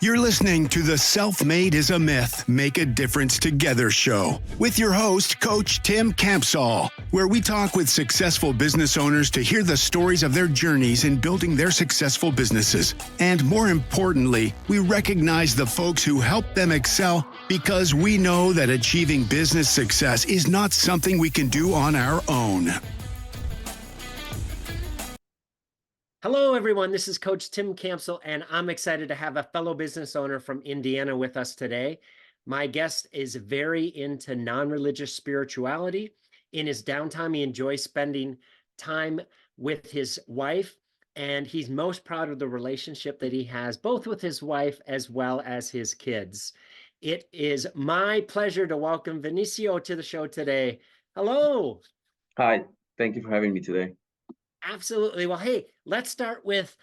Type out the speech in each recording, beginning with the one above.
You're listening to the Self-Made is a Myth, Make a Difference Together show with your host, Coach Tim Campsall, where we talk with successful business owners to hear the stories of their journeys in building their successful businesses. And more importantly, we recognize the folks who help them excel because we know that achieving business success is not something we can do on our own. Hello, everyone. This is Coach Tim Campsall, and I'm excited to have a fellow business owner from Indiana with us today. My guest is very into non-religious spirituality. In his downtime, he enjoys spending time with his wife, and he's most proud of the relationship that he has, both with his wife as well as his kids. It is my pleasure to welcome Vinicio to the show today. Hello. Hi, thank you for having me today. Absolutely. Well, hey, let's start with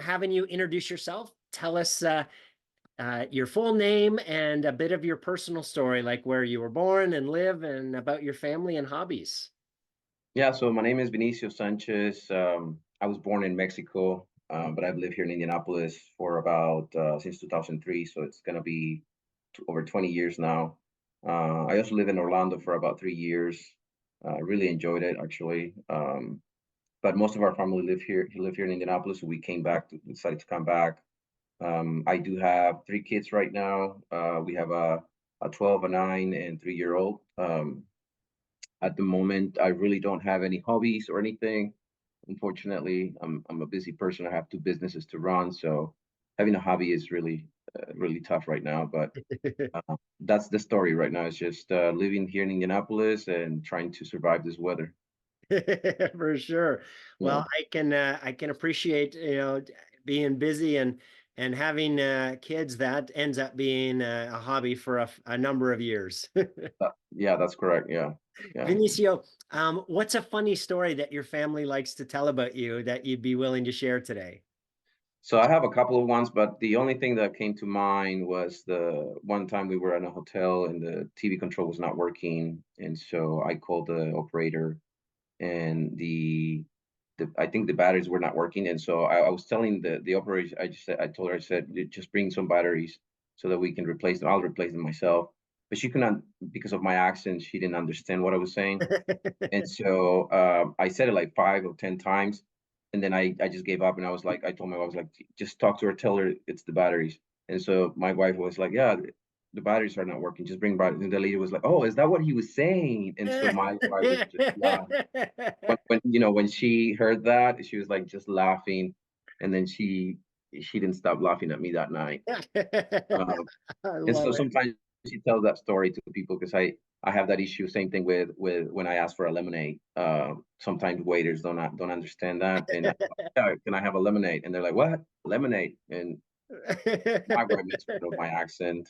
having you introduce yourself. Tell us your full name and a bit of your personal story, like where you were born and live, and about your family and hobbies. Yeah, so my name is Vinicio Sanchez. I was born in Mexico, but I've lived here in Indianapolis for about since 2003, so it's gonna be over 20 years now. I also live in Orlando for about 3 years. I really enjoyed it, actually. But most of our family live here in Indianapolis, so we decided to come back. I do have 3 kids right now. We have a 12, a 9, and 3-year-old. At the moment, I really don't have any hobbies or anything. Unfortunately, I'm a busy person. I have 2 businesses to run, so having a hobby is really tough right now. But that's the story right now. It's just living here in Indianapolis and trying to survive this weather. For sure. Well, I can appreciate, being busy and having kids. That ends up being a hobby for a number of years. Yeah, that's correct. Yeah. Vinicio, what's a funny story that your family likes to tell about you that you'd be willing to share today? So I have a couple of ones, but the only thing that came to mind was the one time we were in a hotel and the TV control was not working, and so I called the operator, and I think the batteries were not working, and so I was telling the operator, I told her, I said, just bring some batteries so that we can replace them. I'll replace them myself. But she couldn't, because of my accent, she didn't understand what I was saying. And so I said it like 5 or 10 times. And then I just gave up, and I told my wife, I was like, just talk to her, tell her it's the batteries. And so my wife was like, yeah, the batteries are not working. Just bring batteries. And the lady was like, oh, is that what he was saying? And so my wife was just laughing. When she heard that, she was like just laughing. And then she didn't stop laughing at me that night. Um, and so sometimes she tells that story to people because I have that issue. Same thing with when I ask for a lemonade. Sometimes waiters don't understand that, and yeah, can I have a lemonade? And they're like, what, lemonade? And my wife gets rid of my accent.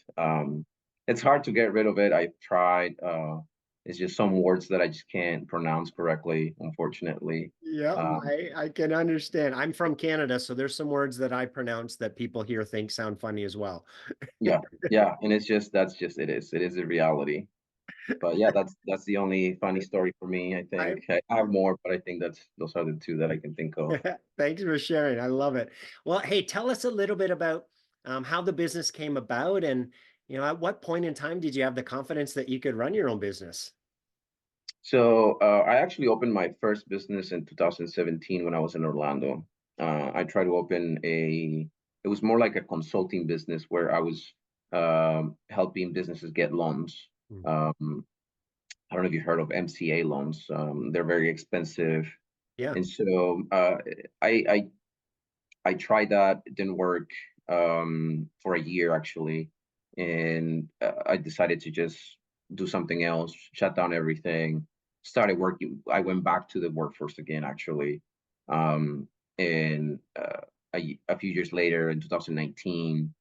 It's hard to get rid of it. I've tried. It's just some words that I just can't pronounce correctly, unfortunately. Yeah, I can understand. I'm from Canada, so there's some words that I pronounce that people here think sound funny as well. Yeah, and it is a reality. But yeah, that's the only funny story for me. I think I have more, but I think those are the 2 that I can think of. Thanks for sharing. I love it. Well, hey, tell us a little bit about how the business came about, and at what point in time did you have the confidence that you could run your own business? So I actually opened my first business in 2017 when I was in Orlando. I tried to open it was more like a consulting business where I was helping businesses get loans. I don't know if you've heard of MCA loans. They're very expensive. Yeah. And so I tried that. It didn't work for a year, actually. And I decided to just do something else, shut down everything, started working. I went back to the workforce again, actually. And a few years later, in 2019,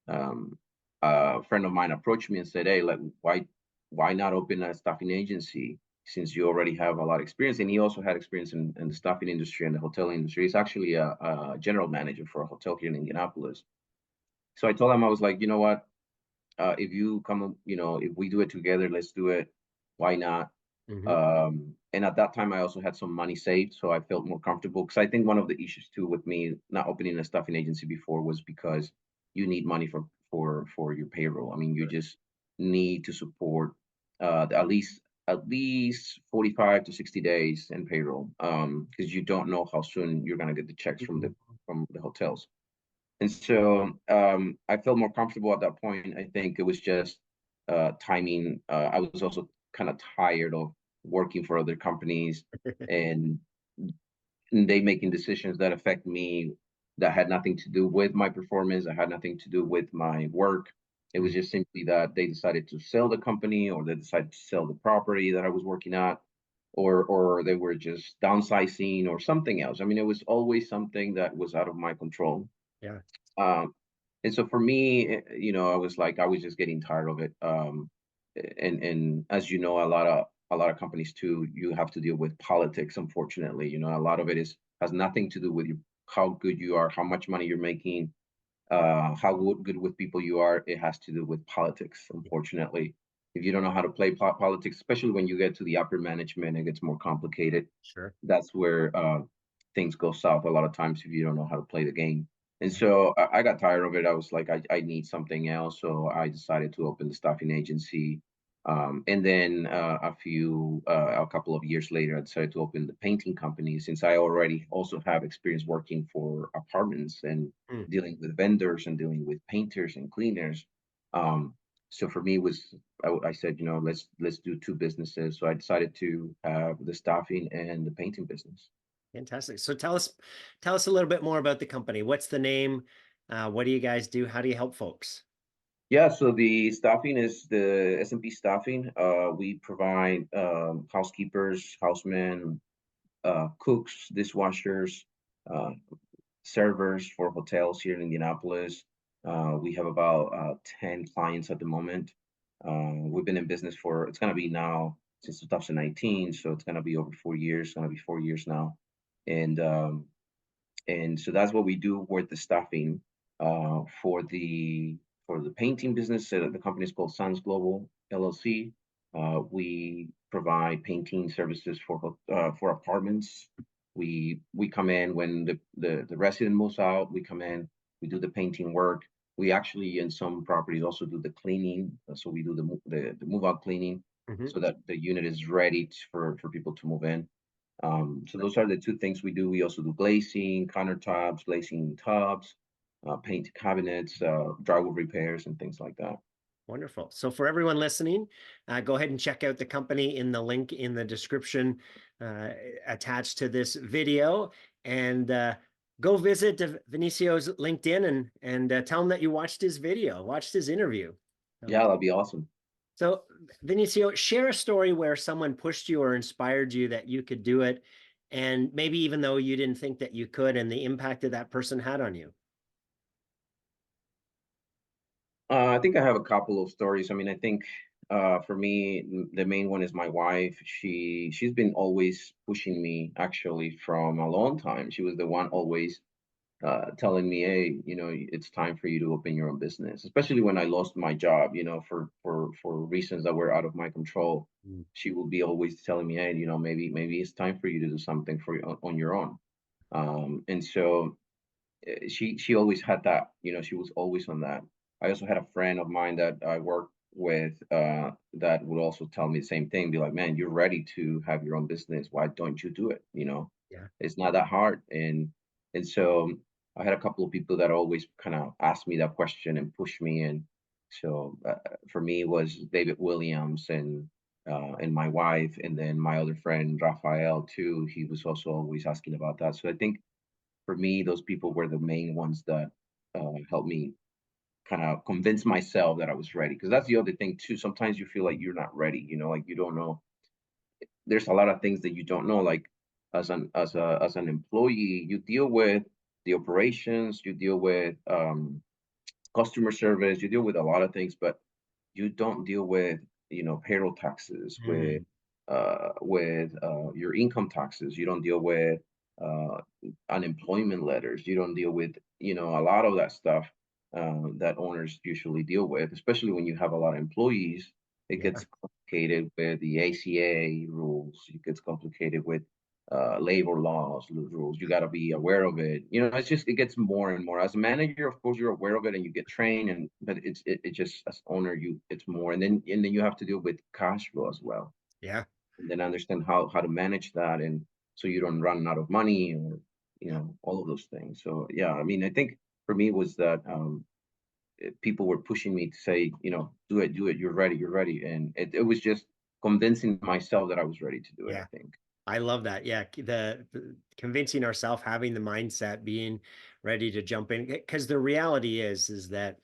a friend of mine approached me and said, hey, like, why not open a staffing agency since you already have a lot of experience? And he also had experience in the staffing industry and the hotel industry. He's actually a general manager for a hotel here in Indianapolis. So I told him, I was like, you know what? If you come, if we do it together, let's do it. Why not? And at that time, I also had some money saved, so I felt more comfortable. Because I think one of the issues too with me not opening a staffing agency before was because you need money for your payroll. I mean, you just need to support at least 45 to 60 days in payroll, because you don't know how soon you're gonna get the checks from the Mhm. hotels. And so I felt more comfortable at that point. I think it was just timing. I was also kind of tired of working for other companies and they making decisions that affect me that had nothing to do with my performance. That had nothing to do with my work. It was Mm. just simply that they decided to sell the company, or they decided to sell the property that I was working at, or they were just downsizing or something else. I mean, it was always something that was out of my control. Yeah, Um, and so for me, I was like, I was just getting tired of it. And as you know, a lot of companies too, you have to deal with politics. Unfortunately, a lot of it has nothing to do with how good you are, how much money you're making, how good with people you are. It has to do with politics. Unfortunately, if you don't know how to play politics, especially when you get to the upper management, it gets more complicated. sure. That's where things go south a lot of times if you don't know how to play the game. And so I got tired of it. I was like, I need something else. So I decided to open the staffing agency. And then a couple of years later, I decided to open the painting company since I already also have experience working for apartments and Mm. dealing with vendors and dealing with painters and cleaners. Um, so for me, I said, let's do two businesses. So I decided to have the staffing and the painting business. Fantastic. So tell us a little bit more about the company. What's the name? What do you guys do? How do you help folks? Yeah, so the staffing is the S&P Staffing. We provide housekeepers, housemen, cooks, dishwashers, uh, servers for hotels here in Indianapolis. We have about 10 clients at the moment. We've been in business it's going to be now since 2019, so it's going to be over 4 years. It's going to be 4 years now. And so that's what we do with the staffing for the painting business. The company is called Sans Global LLC. We provide painting services for apartments. We come in when the resident moves out. We come in. We do the painting work. We actually in some properties also do the cleaning. So we do the move out cleaning Mhm. so that the unit is ready for people to move in. So those are the two things we do. We also do glazing, countertops, glazing tubs, paint cabinets, drywall repairs, and things like that. Wonderful. So for everyone listening, go ahead and check out the company in the link in the description uh, attached to this video, and go visit Vinicio's LinkedIn and tell him that you watched his video, watched his interview. Yeah, that'd be awesome. So, Vinicio, share a story where someone pushed you or inspired you that you could do it, and maybe even though you didn't think that you could, and the impact that that person had on you. I think I have a couple of stories. I mean, I think for me, the main one is my wife. She's been always pushing me actually from a long time. She was the one always telling me, "Hey, it's time for you to open your own business." Especially when I lost my job, for reasons that were out of my control. Mm. She will be always telling me, "Hey, maybe it's time for you to do something for on your own." And so she always had that. She was always on that. I also had a friend of mine that I worked with that would also tell me the same thing. Be like, "Man, you're ready to have your own business. Why don't you do it? Yeah. It's not that hard." And so I had a couple of people that always kind of asked me that question and pushed me. And so for me, it was David Williams and my wife, and then my other friend Rafael too. He was also always asking about that. So I think for me, those people were the main ones that helped me kind of convince myself that I was ready. Because that's the other thing too. Sometimes you feel like you're not ready. Like you don't know. There's a lot of things that you don't know. Like as an employee, you deal with the operations, you deal with customer service, you deal with a lot of things, but you don't deal with payroll taxes, with Mm. your income taxes. You don't deal with uh, unemployment letters. You don't deal with a lot of that stuff that owners usually deal with, especially when you have a lot of employees. It Yeah. gets complicated with the ACA rules. It gets complicated with labor laws, rules. You got to be aware of it. It gets more and more. As a manager, of course, you're aware of it and you get trained, but it just as owner, it's more, and then you have to deal with cash flow as well, Yeah. and then understand how to manage that, and so you don't run out of money, or Yeah. all of those things. So yeah, I mean, I think for me was that people were pushing me to say, do it, you're ready, and it was just convincing myself that I was ready to do it, I Yeah. think. I love that. Yeah. The convincing ourselves, having the mindset, being ready to jump in. Because the reality is that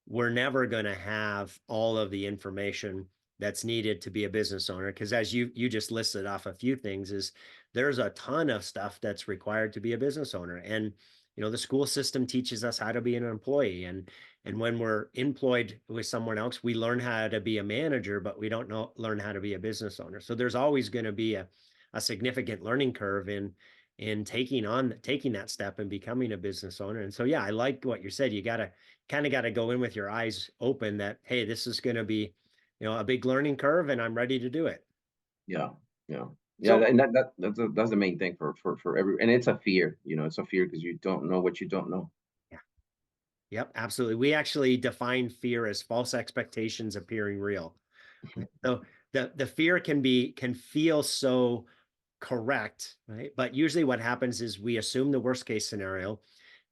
we're never going to have all of the information that's needed to be a business owner. Because as you just listed off a few things, is there's a ton of stuff that's required to be a business owner. And the school system teaches us how to be an employee. And when we're employed with someone else, we learn how to be a manager, but we don't learn how to be a business owner. So there's always going to be a significant learning curve in taking that step and becoming a business owner. And so, yeah, I like what you said. You kind of got to go in with your eyes open that, hey, this is going to be, a big learning curve and I'm ready to do it. Yeah, yeah, yeah, So, and that's the main thing for every, and it's a fear, it's a fear because you don't know what you don't know. yeah, yep, absolutely. We actually define fear as false expectations appearing real. So the fear can feel so correct, right? But usually what happens is we assume the worst case scenario,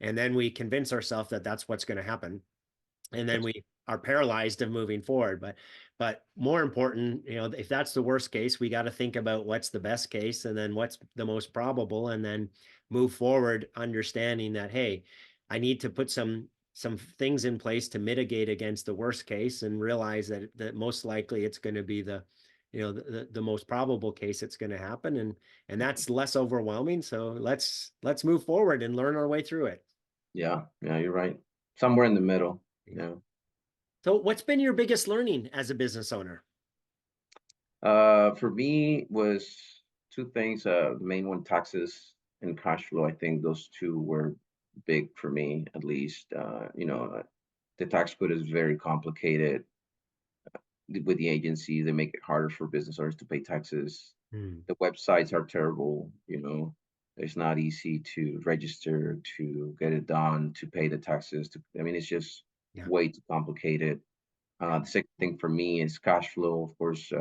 and then we convince ourselves that that's what's going to happen. And then Yes. we are paralyzed of moving forward. But more important, if that's the worst case, we got to think about what's the best case and then what's the most probable, and then move forward understanding that, hey, I need to put some things in place to mitigate against the worst case, and realize that most likely it's going to be the most probable case it's going to happen, and that's less overwhelming. So let's move forward and learn our way through it. Yeah, yeah, you're right. Somewhere in the middle. Yeah. Yeah. So what's been your biggest learning as a business owner? For me was two things. The main one, taxes and cash flow. I think those two were big for me, at least. The tax code is very complicated with the agencies. They make it harder for business owners to pay taxes. Hmm. The websites are terrible. It's not easy to register, to get it done, to pay the taxes. I mean, it's just Yeah. way too complicated. The second thing for me is cash flow. Of course,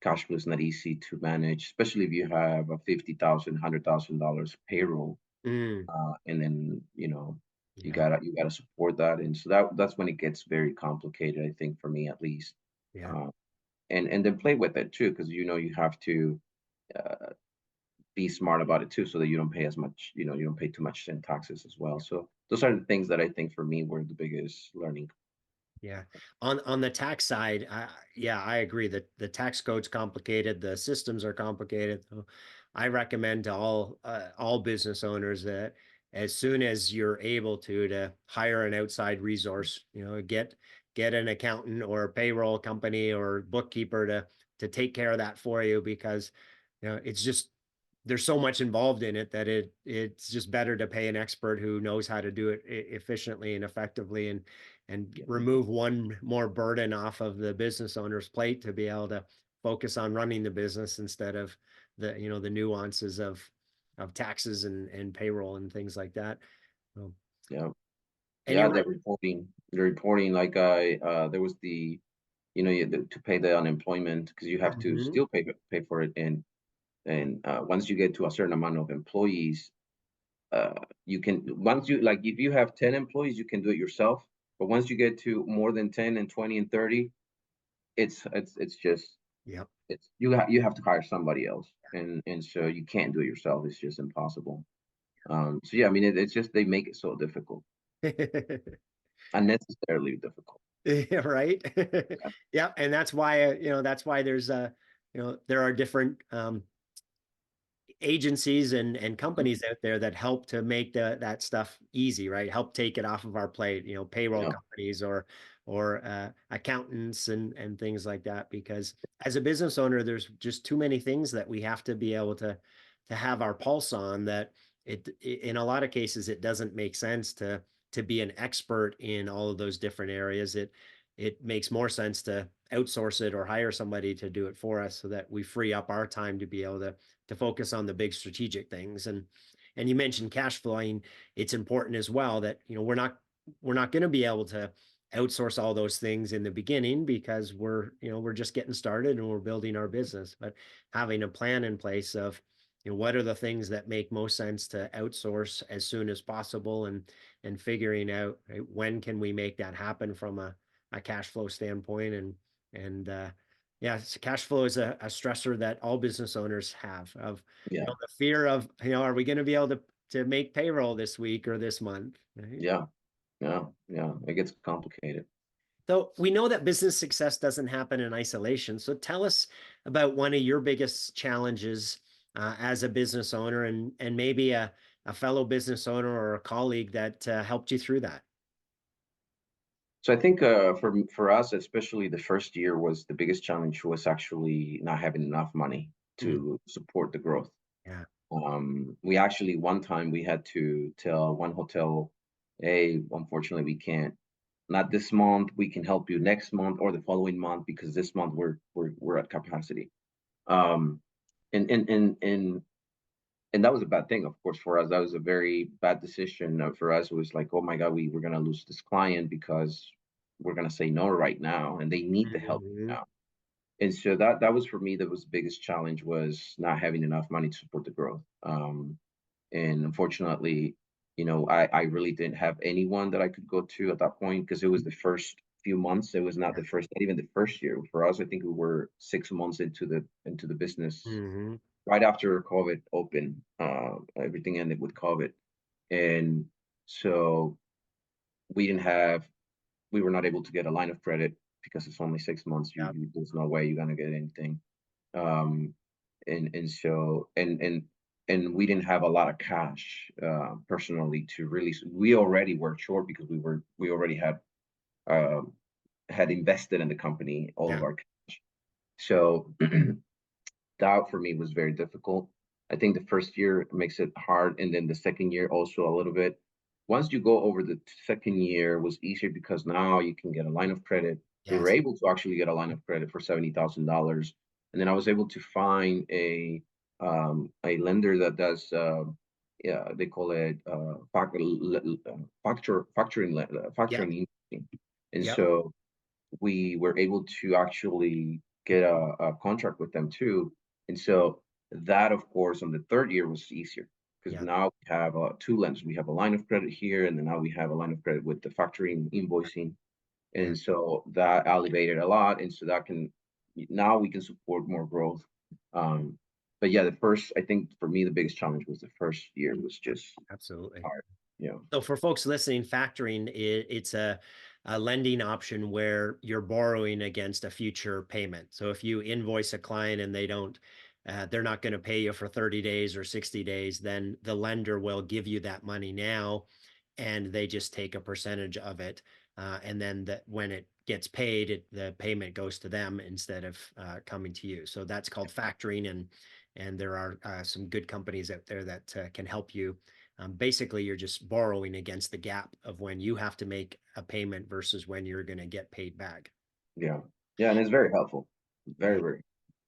cash flow is not easy to manage, especially if you have a $50,000, $100,000 payroll, Mm. and then you Yeah. gotta support that, and so that's when it gets very complicated. I think for me, at least. Yeah. Uh, and then play with it too, because you have to uh, be smart about it too, so that you don't pay as much. You don't pay too much in taxes as well. So those are the things that I think for me were the biggest learning. Yeah. On the tax side, yeah, I agree that the tax code's complicated, the systems are complicated. So I recommend to all business owners that as soon as you're able to hire an outside resource, get an accountant or a payroll company or bookkeeper to take care of that for you, because it's just there's so much involved in it that it's just better to pay an expert who knows how to do it efficiently and effectively, and Yeah, remove one more burden off of the business owner's plate to be able to focus on running the business instead of the nuances of taxes and payroll and things like that. So, yeah, any yeah. re- The reporting, like there was to pay the unemployment, because you have to Mhm. still pay for it, and once you get to a certain amount of employees, you can once you like if you have 10 employees, you can do it yourself. But once you get to more than 10 and 20 and 30, it's just Yep. you have to hire somebody else, and so you can't do it yourself. It's just impossible. So yeah, I mean, it's just they make it so difficult, unnecessarily difficult. Yeah, right. Yeah, Yeah, and that's why there's there are different agencies and mhm, companies out there that help to make that stuff easy, right? Help take it off of our plate, payroll yeah, companies or accountants and things like that. Because as a business owner, there's just too many things that we have to be able to have our pulse on, that in a lot of cases it doesn't make sense to be an expert in all of those different areas. It makes more sense to outsource it or hire somebody to do it for us, so that we free up our time to be able to to focus on the big strategic things. And you mentioned cash flowing. It's important as well that, we're not going to be able to outsource all those things in the beginning because we're just getting started and we're building our business. But having a plan in place of, what are the things that make most sense to outsource as soon as possible, and figuring out, right, when can we make that happen from a cash flow standpoint. And yeah, so cash flow is a stressor that all business owners have, of Yeah. the fear of, are we going to be able to make payroll this week or this month, right? Yeah. Yeah. Yeah. It gets complicated. So we know that business success doesn't happen in isolation. So tell us about one of your biggest challenges as a business owner, and maybe a fellow business owner or a colleague that helped you through that. So I think for us, especially the first year, was the biggest challenge was actually not having enough money Mm, to support the growth. yeah. We actually one time we had to tell one hotel, "Hey, unfortunately, we can't. Not this month. We can help you next month or the following month because this month we're at capacity." Um, and and and and and that was a bad thing, of course, for us. That was a very bad decision for us. It was like, oh my God, we're gonna lose this client because we're gonna say no right now, and they need the help Mhm. now. And so that was for me. That was the biggest challenge, was not having enough money to support the growth. And unfortunately, I really didn't have anyone that I could go to at that point because it was the first few months. It was not the first, not even the first year for us. I think we were 6 months into the business Mhm. right after COVID opened. Everything ended with COVID, and so we didn't have, we were not able to get a line of credit because it's only 6 months. Yeah. There's no way you're gonna get anything. Um, and so and we didn't have a lot of cash personally to really. We already were short because we already um, had invested in the company all of Yeah. our cash. So that for me was very difficult. I think the first year makes it hard, and then the second year also a little bit. Once you go over the second year, was easier because now you can get a line of credit. We were Yes. able to actually get a line of credit for $70,000, and then I was able to find a lender that does yeah, they call it Yep. factoring, and Yep. so we were able to actually get a contract with them too. And so that, of course, on the third year was easier because Yeah. now we have two lenders. We have a line of credit here, and then now we have a line of credit with the factoring invoicing. Yeah. And so that elevated a lot. And so that can, now we can support more growth. Um, but yeah, I think for me, the biggest challenge was the first year was just Absolutely. hard. Yeah. So for folks listening, factoring, it's a lending option where you're borrowing against a future payment. So if you invoice a client and they're not going to pay you for 30 days or 60 days, then the lender will give you that money now, and they just take a percentage of it. And then when it gets paid, the payment goes to them instead of coming to you. So that's called factoring, and there are some good companies out there that can help you. Basically, you're just borrowing against the gap of when you have to make a payment versus when you're going to get paid back. Yeah. Yeah. And it's very helpful. Yeah. Very, very.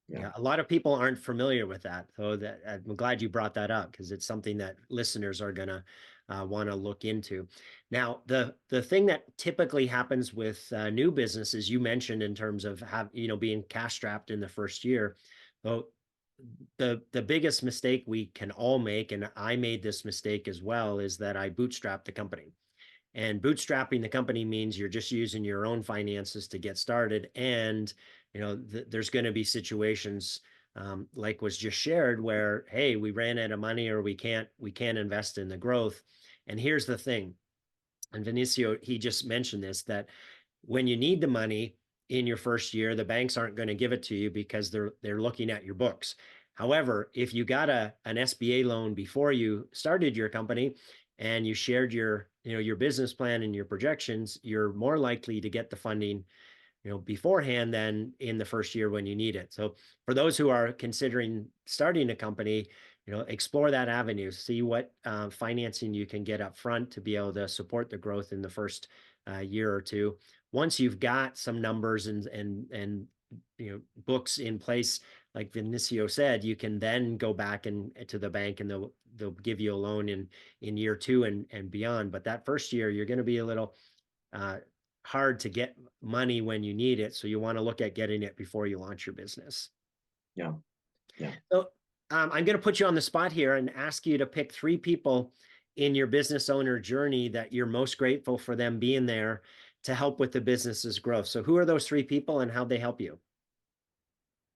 Yeah. Yeah. A lot of people aren't familiar with that. So I'm glad you brought that up, because it's something that listeners are going to want to look into. Now, the thing that typically happens with new businesses, you mentioned in terms of being cash strapped in the first year. So the biggest mistake we can all make, and I made this mistake as well, is that I bootstrapped the company. And bootstrapping the company means you're just using your own finances to get started. And, there's going to be situations like was just shared where, hey, we ran out of money, or we can't invest in the growth. And here's the thing, and Vinicio, he just mentioned this, that when you need the money in your first year, the banks aren't going to give it to you because they're looking at your books. However, if you got an SBA loan before you started your company and you shared your business plan and your projections, you're more likely to get the funding beforehand than in the first year when you need it. So for those who are considering starting a company, explore that avenue, see what financing you can get up front to be able to support the growth in the first year or two. Once you've got some numbers and books in place, like Vinicio said, you can then go back and to the bank and they'll give you a loan in year two and beyond. But that first year, you're going to be a little uh, hard to get money when you need it. So you want to look at getting it before you launch your business. Yeah. Yeah. So I'm going to put you on the spot here and ask you to pick three people in your business owner journey that you're most grateful for them being there to help with the business's growth. So who are those three people and how'd they help you?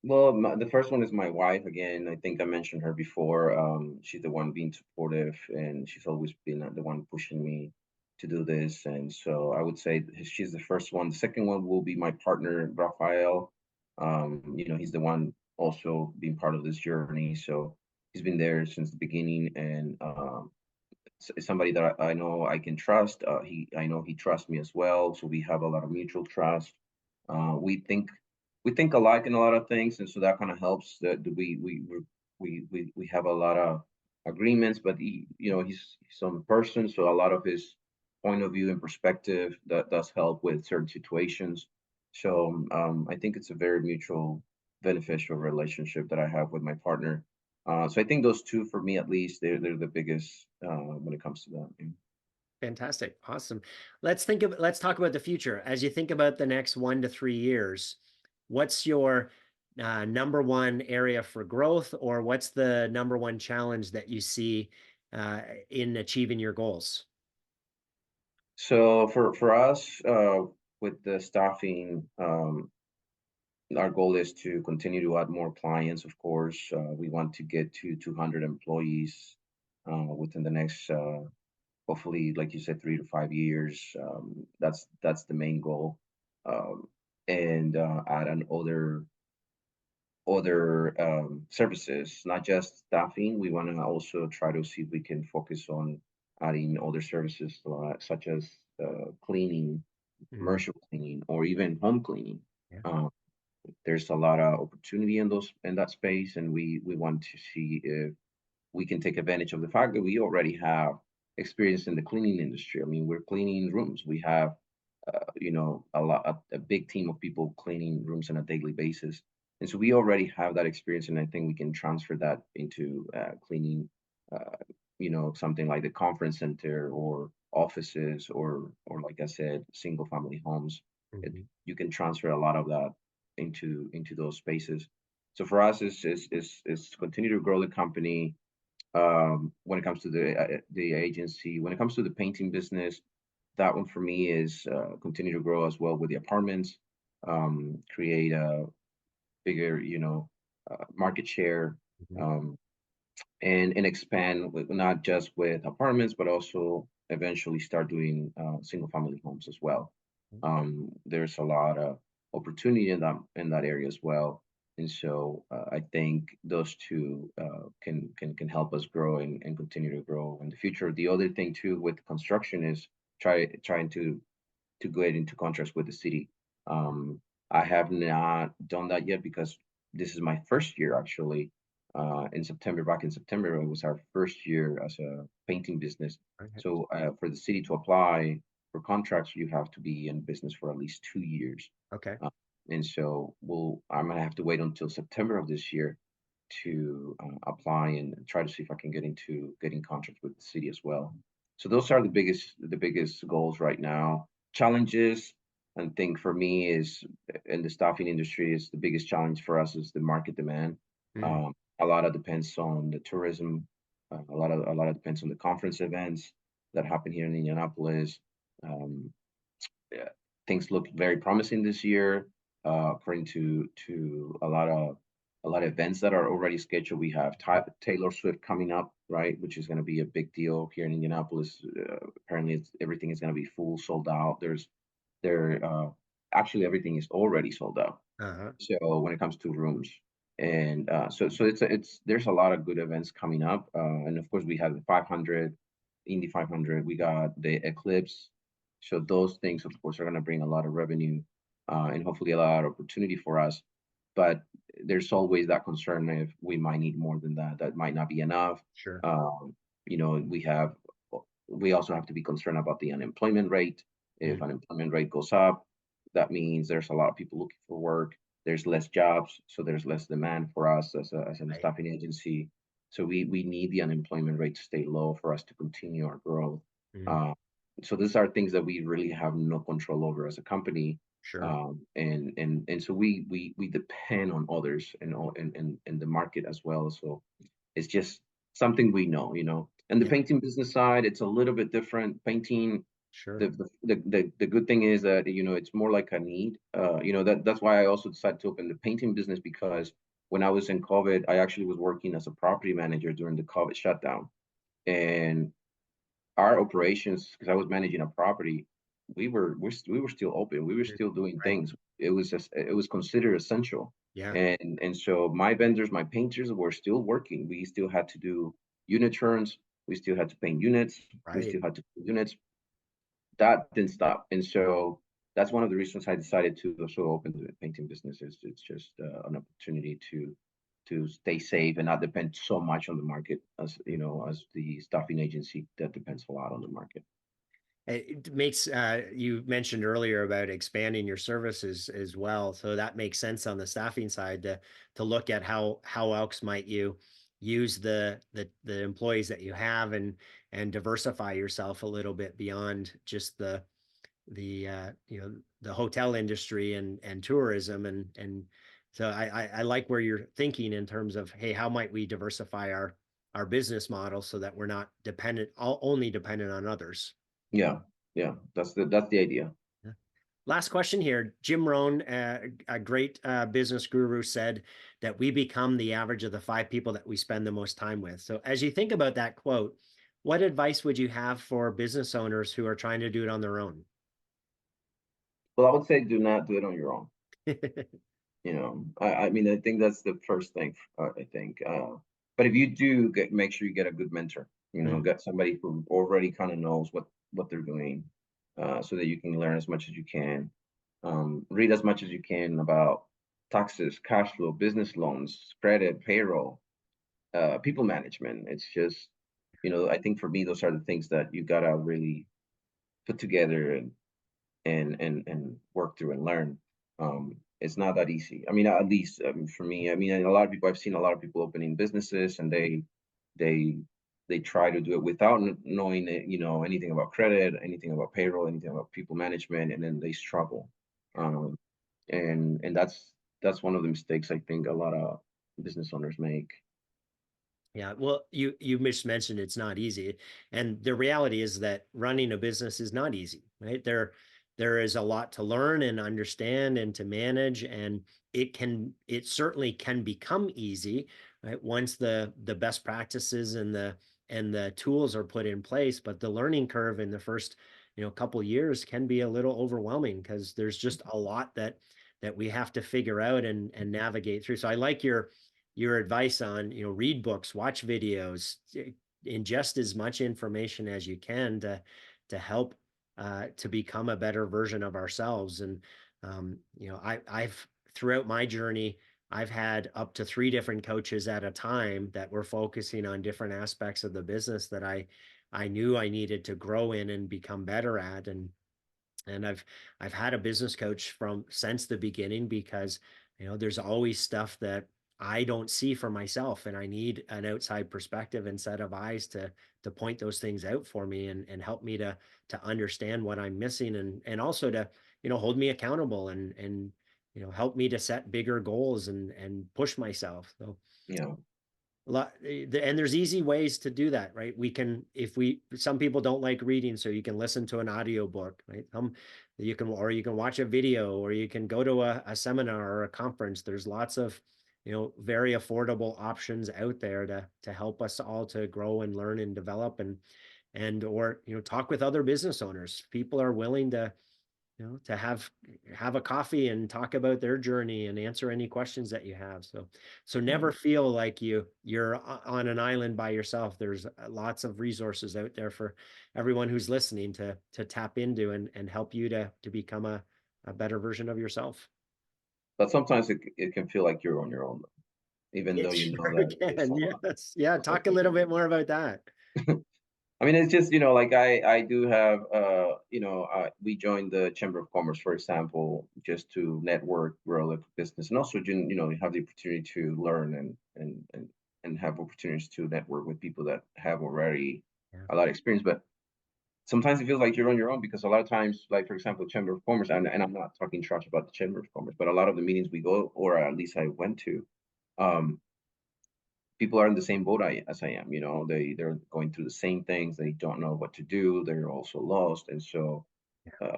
Well, the first one is my wife. Again, I think I mentioned her before. She's the one being supportive, and she's always been the one pushing me to do this. And so I would say she's the first one. The second one will be my partner, Rafael. He's the one also being part of this journey. So he's been there since the beginning, and somebody that I know I can trust. I know he trusts me as well. So we have a lot of mutual trust. We think alike in a lot of things, and so that kind of helps. That we have a lot of agreements, but he's some person, so a lot of his point of view and perspective that does help with certain situations. So I think it's a very mutual beneficial relationship that I have with my partner. So I think those two, for me at least, they're the biggest when it comes to that. Yeah. Fantastic. Awesome. Let's talk about the future. As you think about the next 1 to 3 years, what's your number one area for growth, or what's the number one challenge that you see in achieving your goals? So for us, with the staffing, our goal is to continue to add more clients. Of course, we want to get to 200 employees within the next, hopefully, like you said, 3 to 5 years. That's the main goal, um, and add on other services, not just staffing. We want to also try to see if we can focus on adding other services such as cleaning, Mhm. commercial cleaning, or even home cleaning. Yeah. Um, there's a lot of opportunity in that space, and we want to see if we can take advantage of the fact that we already have experience in the cleaning industry. I mean, we're cleaning rooms. We have, a big team of people cleaning rooms on a daily basis, and so we already have that experience. And I think we can transfer that into cleaning, something like the conference center or offices, or like I said, single family homes. Mhm. You can transfer a lot of that into those spaces. So for us, is to continue to grow the company. When it comes to the agency, when it comes to the painting business, that one for me is continue to grow as well with the apartments, create a bigger, market share, Mhm. um, and expand with, not just with apartments, but also eventually start doing single family homes as well. There's a lot of opportunity in that area as well, and so I think those two can help us grow and continue to grow in the future. The other thing too with construction is trying to get into contracts with the city. Um, I have not done that yet because this is my first year actually. Back in September, it was our first year as a painting business. Okay. So for the city to apply for contracts, you have to be in business for at least 2 years. Okay. Uh, and so I'm gonna have to wait until September of this year to apply and try to see if I can get into getting contracts with the city as well. So those are the biggest goals right now. Challenges, I think for me is in the staffing industry is the biggest challenge for us is the market demand. Mhm. Um, a lot of depends on the tourism. A lot of depends on the conference events that happen here in Indianapolis. Um, yeah, things look very promising this year, according to a lot of events that are already scheduled. We have Taylor Swift coming up, right, which is going to be a big deal here in Indianapolis. Apparently, everything is going to be full, sold out. There, actually, everything is already sold out. Uh-huh. So when it comes to rooms, and so there's a lot of good events coming up, and of course we have the 500, Indy 500. We got the Eclipse. So those things, of course, are going to bring a lot of revenue, and hopefully a lot of opportunity for us. But there's always that concern if we might need more than that. That might not be enough. Sure. Um, we also have to be concerned about the unemployment rate. If Mhm. unemployment rate goes up, that means there's a lot of people looking for work. there's less jobs, so there's less demand for us as a Right. staffing agency. So we need the unemployment rate to stay low for us to continue our growth. Mhm. Uh, so these are things that we really have no control over as a company. Sure. And so we depend on others and all and the market as well. So it's just something we know, you know. And the Yeah. painting business side, it's a little bit different. Painting, Sure. the good thing is that, you know, it's more like a need. You know, that's why I also decided to open the painting business, because when I was in COVID, I actually was working as a property manager during the COVID shutdown. And our operations, because I was managing a property, we were still open. We were Mm. still doing Right. things. It was considered essential. Yeah. And so my vendors, my painters were still working. We still had to do unit turns. We still had to paint units. We Right. still had to paint units. That didn't stop. And so that's one of the reasons I decided to also open the painting business. Is it's just an opportunity to stay safe and not depend so much on the market, as you know, as the staffing agency that depends a lot on the market. It makes you mentioned earlier about expanding your services as well. So that makes sense on the staffing side to look at how else might you use the employees that you have and diversify yourself a little bit beyond just the the hotel industry and tourism and so I like where you're thinking in terms of, hey, how might we diversify our business model so that we're not only dependent on others. Yeah, yeah, that's the idea. Yeah. Last question here. Jim Rohn, a great business guru, said that we become the average of the five people that we spend the most time with. So, as you think about that quote, what advice would you have for business owners who are trying to do it on their own? Well, I would say do not do it on your own. You know, I mean, I think that's the first thing. I think, but if you do make sure you get a good mentor. You know, Mhm. get somebody who already kind of knows what they're doing, so that you can learn as much as you can. Read as much as you can about taxes, cash flow, business loans, credit, payroll, people management. It's just, you know, I think for me, those are the things that you gotta really put together and work through and learn. It's not that easy. I mean, at least for me. I mean, and a lot of people. I've seen a lot of people opening businesses, and they they try to do it without knowing you know, anything about credit, anything about payroll, anything about people management, and then they struggle. Um, and that's one of the mistakes I think a lot of business owners make. Yeah, well, you just mentioned it's not easy, and the reality is that running a business is not easy, right? There is a lot to learn and understand and to manage, and it certainly can become easy, right? Once the best practices and the tools are put in place, but the learning curve in the first, couple years can be a little overwhelming because there's just a lot that we have to figure out and navigate through. So I like your advice on, read books, watch videos, ingest as much information as you can to help to become a better version of ourselves. And I've throughout my journey, I've had up to three different coaches at a time that were focusing on different aspects of the business that I knew I needed to grow in and become better at. And I've had a business coach from since the beginning because there's always stuff that I don't see for myself, and I need an outside perspective and set of eyes to point those things out for me and help me to understand what I'm missing and also to hold me accountable and help me to set bigger goals and push myself. So You know, and there's easy ways to do that, right? We can, if we, some people don't like reading, so you can listen to an audio book, right? Or you can watch a video, or you can go to a seminar or a conference. There's lots of, very affordable options out there to help us all to grow and learn and develop or, talk with other business owners. People are willing to have a coffee and talk about their journey and answer any questions that you have. So yeah. never feel like you're on an island by yourself. There's lots of resources out there for everyone who's listening to tap into and help you to become a better version of yourself. But sometimes it can feel like you're on your own, even though It you know sure that there's can. a lot Yes. Yeah. of Talk a little people. bit more about that. I mean, it's just, like I do have, we joined the Chamber of Commerce, for example, just to network, grow the business, and also, have the opportunity to learn and have opportunities to network with people that have already Yeah. a lot of experience. But sometimes it feels like you're on your own because a lot of times, like for example, Chamber of Commerce, and I'm not talking trash about the Chamber of Commerce, but a lot of the meetings we go, or at least I went to, um, people are in the same boat as I am. They're going through the same things. They don't know what to do. They're also lost, and so uh,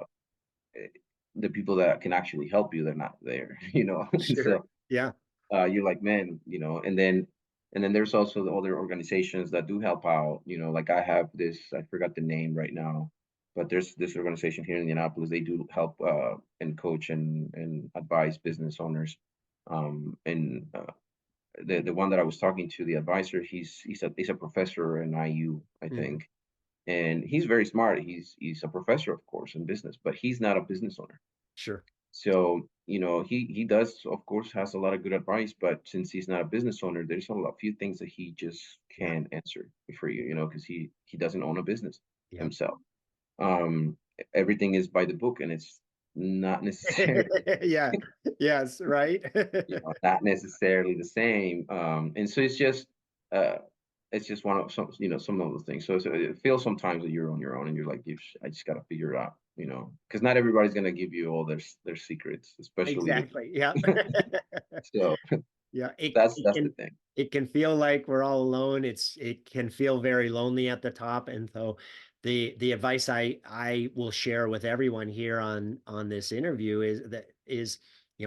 eh, the people that can actually help you, they're not there. And Sure. so Yeah. you're like, man, and then there's also the other organizations that do help out. Like I have this, I forgot the name right now, but there's this organization here in Indianapolis. They do help and coach and advise business owners. And the one that I was talking to, the advisor, he's a professor in IU, I Mhm. think, and he's very smart. He's a professor, of course, in business, but he's not a business owner. Sure. So he does, of course, has a lot of good advice, but since he's not a business owner, there's few things that he just Yeah. can't answer for you, because he doesn't own a business Yeah. himself. Everything is by the book, and it's not necessarily Yeah. Yes. Right. not necessarily the same. And so uh, it's just one of some of those things. So it feels sometimes that you're on your own, and you're like, I just got to figure it out, because not everybody's gonna give you all their secrets, especially Exactly. Yeah. so Yeah, that's the thing. it can feel like we're all alone. It can feel very lonely at the top, and so the advice I will share with everyone here on this interview is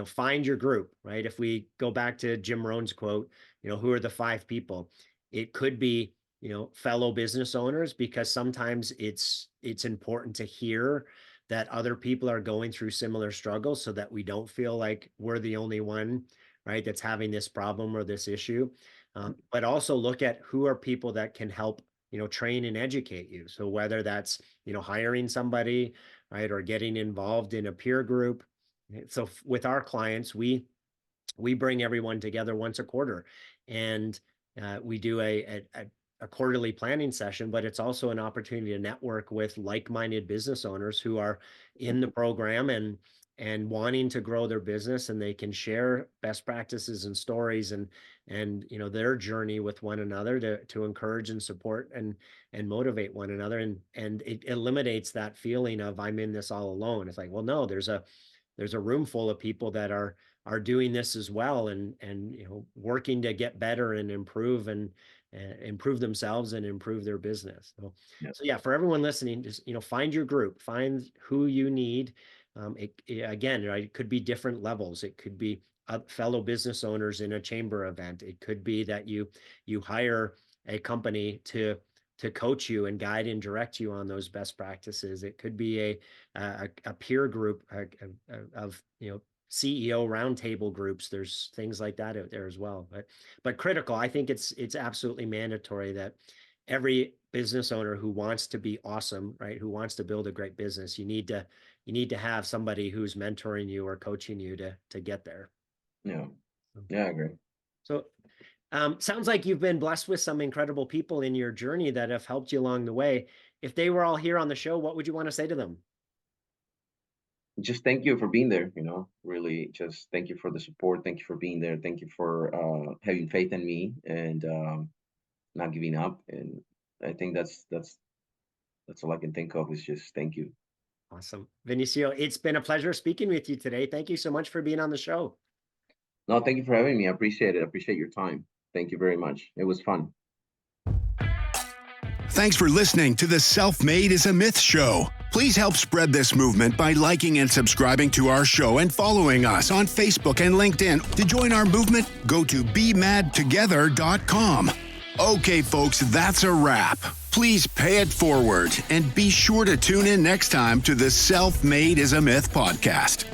find your group, right? If we go back to Jim Rohn's quote, who are the five people? It could be fellow business owners, because sometimes it's important to hear that other people are going through similar struggles so that we don't feel like we're the only one, right, that's having this problem or this issue. But also look at who are people that can help, train and educate you. So whether that's, hiring somebody, right, or getting involved in a peer group. So with our clients, we bring everyone together once a quarter, and we do a quarterly planning session, but it's also an opportunity to network with like-minded business owners who are in the program and wanting to grow their business, and they can share best practices and stories and their journey with one another to encourage and support and motivate one another, and it eliminates that feeling of I'm in this all alone. It's like, well, no, there's a room full of people that are doing this as well, and working to get better and improve and improve themselves and improve their business. Yeah. So yeah, for everyone listening, just find your group, find who you need. Again, right, it could be different levels. It could be fellow business owners in a chamber event. It could be that you hire a company to coach you and guide and direct you on those best practices. It could be a peer group of CEO roundtable groups. There's things like that out there as well. But critical, I think it's absolutely mandatory that every business owner who wants to be awesome, right, who wants to build a great business, you need to have somebody who's mentoring you or coaching you to get there. Yeah. Yeah, I agree. So sounds like you've been blessed with some incredible people in your journey that have helped you along the way. If they were all here on the show, what would you want to say to them? Just thank you for being there. Really, just thank you for the support. Thank you for being there. Thank you for having faith in me and not giving up. And I think that's all I can think of is just thank you. Awesome. Vinicio, it's been a pleasure speaking with you today. Thank you so much for being on the show. No, thank you for having me. I appreciate it. I appreciate your time. Thank you very much. It was fun. Thanks for listening to the Self-Made is a Myth show. Please help spread this movement by liking and subscribing to our show and following us on Facebook and LinkedIn. To join our movement, go to bemadtogether.com. Okay, folks, that's a wrap. Please pay it forward and be sure to tune in next time to the Self-Made is a Myth podcast.